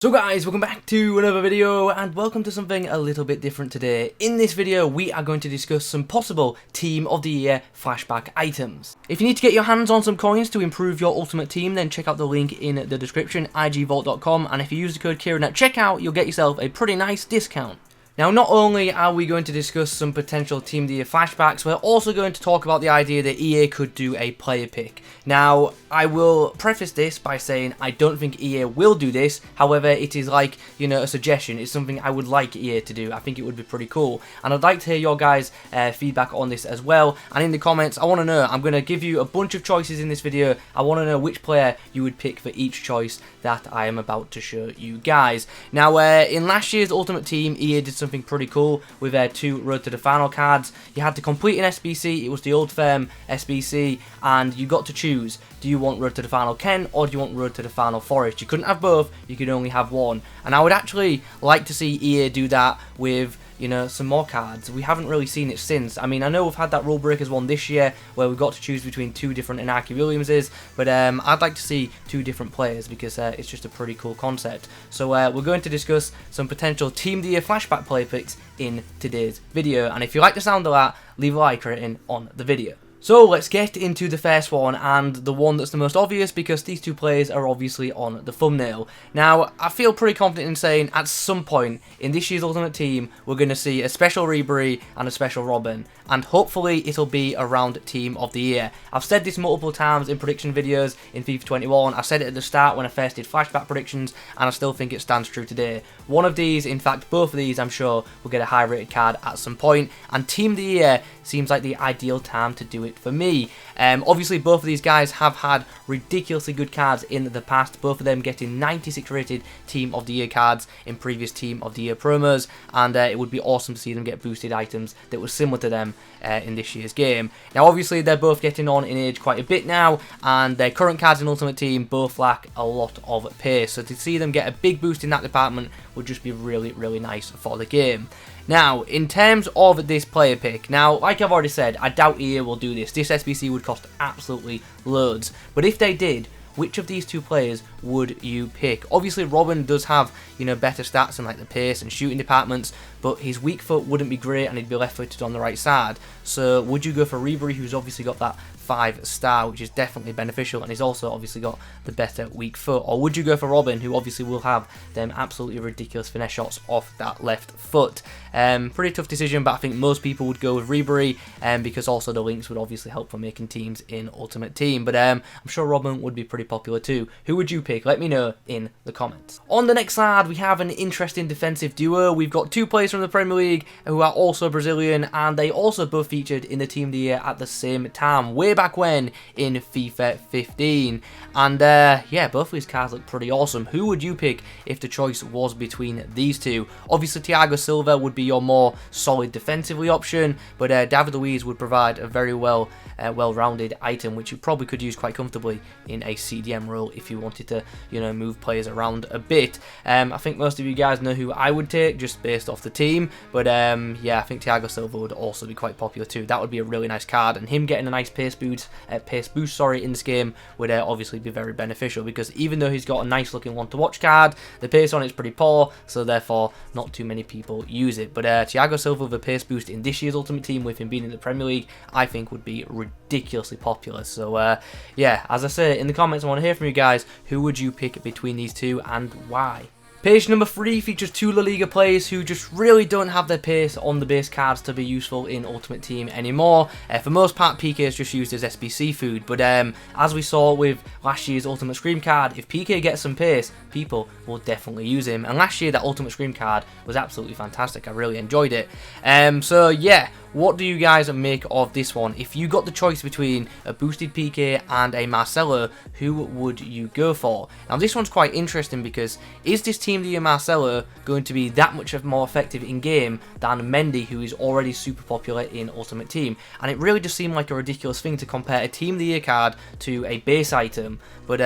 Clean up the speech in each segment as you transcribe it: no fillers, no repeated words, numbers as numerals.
So guys, welcome back to another video and welcome to something a little bit different today. In this video, we are going to discuss some possible Team of the Year flashback items. If you need to get your hands on some coins to improve your ultimate team, then check out the link in the description, igvault.com, and if you use the code Kieron at checkout, you'll get yourself a pretty nice discount. Now, not only are we going to discuss some potential Team of the Year flashbacks, we're also going to talk about the idea that EA could do a player pick. Now, I will preface this by saying I don't think EA will do this. However, it is like, a suggestion. It's something I would like EA to do. I think it would be pretty cool. And I'd like to hear your guys' feedback on this as well. And in the comments, I want to know. I'm going to give you a bunch of choices in this video. I want to know which player you would pick for each choice that I am about to show you guys. Now, in last year's Ultimate Team, EA did something pretty cool with their 2 Road to the Final cards. You had to complete an SBC. It was the Old Firm SBC, and you got to choose. Do you want Road to the Final Ken or do you want Road to the Final Forest? You couldn't have both, you could only have one. And I would actually like to see EA do that with, some more cards. We haven't really seen it since. I mean, I know we've had that Rule Breakers one this year where we've got to choose between 2 different Inaki Williamses, but I'd like to see 2 different players because it's just a pretty cool concept. So we're going to discuss some potential Team of the Year flashback player picks in today's video. And if you like the sound of that, leave a like rating on the video. So let's get into the first one, and the one that's the most obvious because these 2 players are obviously on the thumbnail. Now, I feel pretty confident in saying at some point in this year's Ultimate Team, we're going to see a special Ribery and a special Robben, and hopefully it'll be around Team of the Year. I've said this multiple times in prediction videos in FIFA 21, I said it at the start when I first did flashback predictions, and I still think it stands true today. One of these, in fact both of these, I'm sure will get a high rated card at some point, and Team of the Year seems like the ideal time to do it for me. Obviously both of these guys have had ridiculously good cards in the past, both of them getting 96 rated Team of the Year cards in previous Team of the Year promos, and it would be awesome to see them get boosted items that were similar to them in this year's game. Now obviously they're both getting on in age quite a bit now, and their current cards in Ultimate Team both lack a lot of pace, so to see them get a big boost in that department would just be really, really nice for the game. Now, in terms of this player pick, now, like I've already said, I doubt EA will do this. This SBC would cost absolutely loads. But if they did, which of these 2 players would you pick? Obviously, Robben does have, better stats in like the pace and shooting departments, but his weak foot wouldn't be great and he'd be left-footed on the right side. So, would you go for Ribery, who's obviously got that 5-star, which is definitely beneficial, and he's also obviously got the better weak foot? Or would you go for Robben, who obviously will have them absolutely ridiculous finesse shots off that left foot? Pretty tough decision, but I think most people would go with Ribery, because also the links would obviously help for making teams in Ultimate Team. But I'm sure Robben would be pretty popular too. Who would you pick? Let me know in the comments. On the next side, we have an interesting defensive duo. We've got 2 players from the Premier League who are also Brazilian, and they also both featured in the Team of the Year at the same time, way back when in FIFA 15. And yeah, both of these cards look pretty awesome. Who would you pick if the choice was between these 2? Obviously Thiago Silva would be your more solid defensively option, but David Luiz would provide a very well-rounded item, which you probably could use quite comfortably in a CDM role if you wanted to, move players around a bit. I think most of you guys know who I would take just based off the team, but yeah, I think Thiago Silva would also be quite popular too. That would be a really nice card, and him getting a nice pace boost in this game would obviously be very beneficial, because even though he's got a nice looking one to watch card, the pace on it's pretty poor, so therefore not too many people use it. But Thiago Silva with a pace boost in this year's Ultimate Team, with him being in the Premier League, I think would be ridiculously popular. So yeah, as I say, in the comments I want to hear from you guys, who would you pick between these 2 and why? Page number 3 features 2 La Liga players who just really don't have their pace on the base cards to be useful in Ultimate Team anymore. For most part, PK is just used as SBC food, but as we saw with last year's Ultimate Scream card, if PK gets some pace, people will definitely use him. And last year, that Ultimate Scream card was absolutely fantastic. I really enjoyed it. So yeah, what do you guys make of this one? If you got the choice between a boosted PK and a Marcelo, who would you go for? Now this one's quite interesting, because is this Team of the Year Marcelo going to be that much more effective in game than Mendy, who is already super popular in Ultimate Team? And it really just seemed like a ridiculous thing to compare a Team of the Year card to a base item, but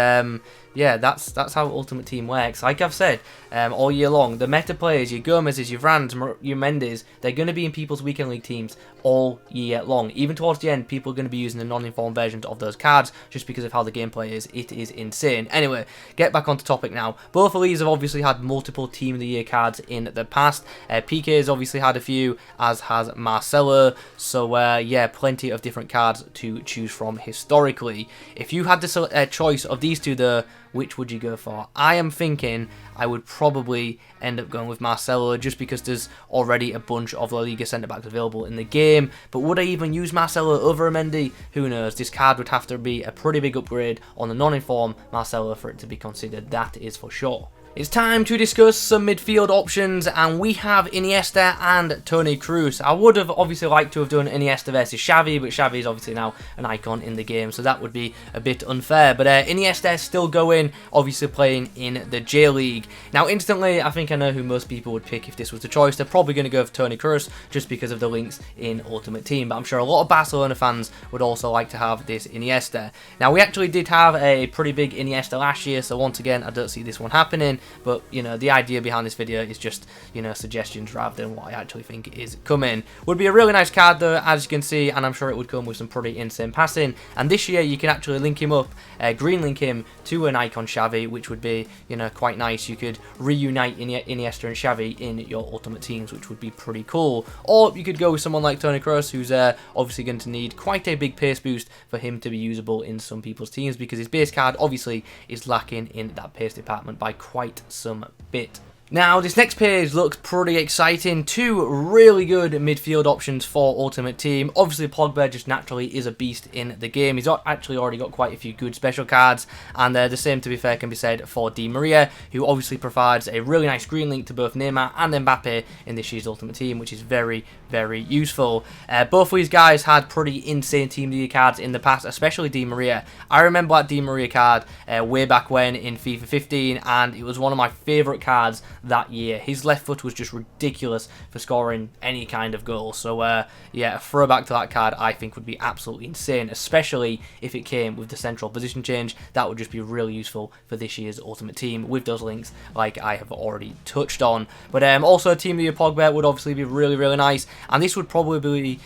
yeah, that's how Ultimate Team works. Like I've said all year long, the meta players, your Gomez's, your Varans, your Mendes, they're going to be in people's weekend league teams all year long. Even towards the end, people are going to be using the non-informed versions of those cards just because of how the gameplay is. It is insane. Anyway, get back onto topic now. Both of these have obviously had multiple Team of the Year cards in the past. PK has obviously had a few, as has Marcelo. So yeah, plenty of different cards to choose from historically. If you had the choice of these two though, which would you go for? I am thinking I would probably end up going with Marcelo just because there's already a bunch of La Liga centre-backs available in the game. But would I even use Marcelo over a Mendy? Who knows? This card would have to be a pretty big upgrade on the non-informed Marcelo for it to be considered, that is for sure. It's time to discuss some midfield options, and we have Iniesta and Toni Kroos. I would have obviously liked to have done Iniesta versus Xavi, but Xavi is obviously now an icon in the game, so that would be a bit unfair. But Iniesta is still going, obviously playing in the J League. Now, instantly, I think I know who most people would pick if this was the choice. They're probably going to go for Toni Kroos just because of the links in Ultimate Team, but I'm sure a lot of Barcelona fans would also like to have this Iniesta. Now, we actually did have a pretty big Iniesta last year, so once again, I don't see this one happening. But, you know, the idea behind this video is just, you know, suggestions rather than what I actually think is coming. Would be a really nice card though, as you can see, and I'm sure it would come with some pretty insane passing. And this year you can actually link him up, green link him to an icon Xavi, which would be, you know, quite nice. You could reunite Iniesta and Xavi in your Ultimate Teams, which would be pretty cool. Or you could go with someone like Toni Kroos, who's obviously going to need quite a big pace boost for him to be usable in some people's teams, because his base card obviously is lacking in that pace department by quite some bit. Now, this next page looks pretty exciting. Two really good midfield options for Ultimate Team. Obviously, Pogba just naturally is a beast in the game. He's actually already got quite a few good special cards, and the same, to be fair, can be said for Di Maria, who obviously provides a really nice green link to both Neymar and Mbappe in this year's Ultimate Team, which is very, very useful. Both of these guys had pretty insane Team of the Year cards in the past, especially Di Maria. I remember that Di Maria card way back when in FIFA 15, and it was one of my favourite cards that year. His left foot was just ridiculous for scoring any kind of goal. So yeah, a throwback to that card I think would be absolutely insane, especially if it came with the central position change. That would just be really useful for this year's Ultimate Team with those links like I have already touched on. But also Team of the Year Pogba would obviously be really, really nice, and this would probably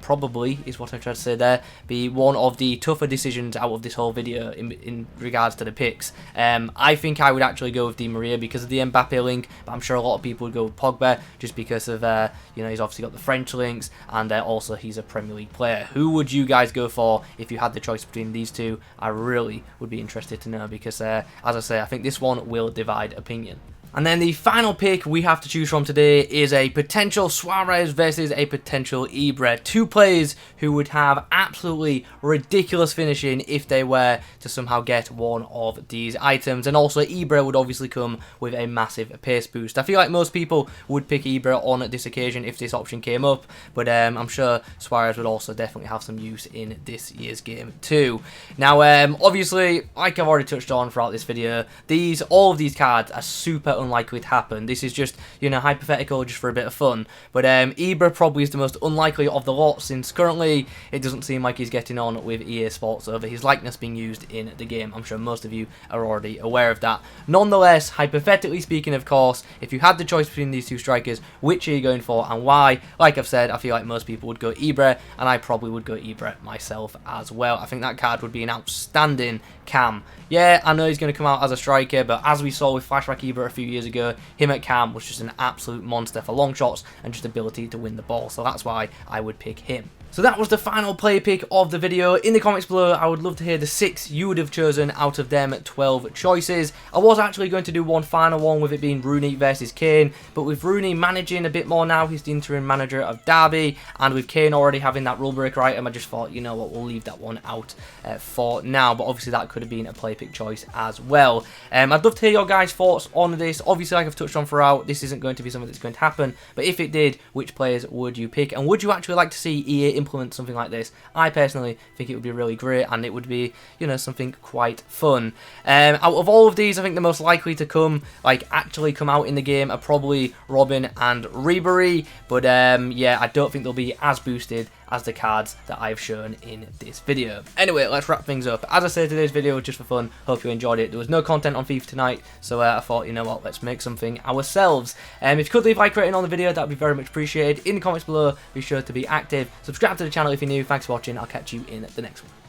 probably is what I'm trying to say there, be one of the tougher decisions out of this whole video in regards to the picks. I think I would actually go with Di Maria because of the Mbappe link, but I'm sure a lot of people would go with Pogba just because of you know, he's obviously got the French links, and also he's a Premier League player. Who would you guys go for if you had the choice between these two? I really would be interested to know, because as I say, I think this one will divide opinion. And then the final pick we have to choose from today is a potential Suarez versus a potential Ibra. Two players who would have absolutely ridiculous finishing if they were to somehow get one of these items. And also Ibra would obviously come with a massive pace boost. I feel like most people would pick Ibra on this occasion if this option came up, but I'm sure Suarez would also definitely have some use in this year's game too. Now obviously, like I've already touched on throughout this video, all of these cards are super unlikely to happen. This is just, you know, hypothetical just for a bit of fun. But Ibra probably is the most unlikely of the lot, since currently it doesn't seem like he's getting on with EA Sports over his likeness being used in the game. I'm sure most of you are already aware of that. Nonetheless, hypothetically speaking, of course, if you had the choice between these two strikers, which are you going for and why? Like I've said, I feel like most people would go Ibra, and I probably would go Ibra myself as well. I think that card would be an outstanding cam. Yeah, I know he's going to come out as a striker, but as we saw with Flashback Ribery a few years ago, him at cam was just an absolute monster for long shots and just ability to win the ball, so that's why I would pick him. So that was the final player pick of the video. In the comments below, I would love to hear the 6 you would have chosen out of them 12 choices. I was actually going to do one final one, with it being Rooney versus Kane, but with Rooney managing a bit more now, he's the interim manager of Derby, and with Kane already having that rule breaker item, I just thought, you know what, we'll leave that one out for now. But obviously that could have been a player pick choice as well. I'd love to hear your guys' thoughts on this. Obviously, like I've touched on throughout, this isn't going to be something that's going to happen, but if it did, which players would you pick? And would you actually like to see EA implement something like this? I personally think it would be really great, and it would be, you know, something quite fun. Out of all of these, I think the most likely to actually come out in the game are probably Robben and Ribery, but yeah, I don't think they'll be as boosted as the cards that I've shown in this video. Anyway, let's wrap things up. As I said, today's video was just for fun. Hope you enjoyed it. There was no content on FIFA tonight, so I thought, you know what, let's make something ourselves. If you could leave a like rating on the video, that would be very much appreciated. In the comments below, be sure to be active. Subscribe to the channel if you're new. Thanks for watching. I'll catch you in the next one.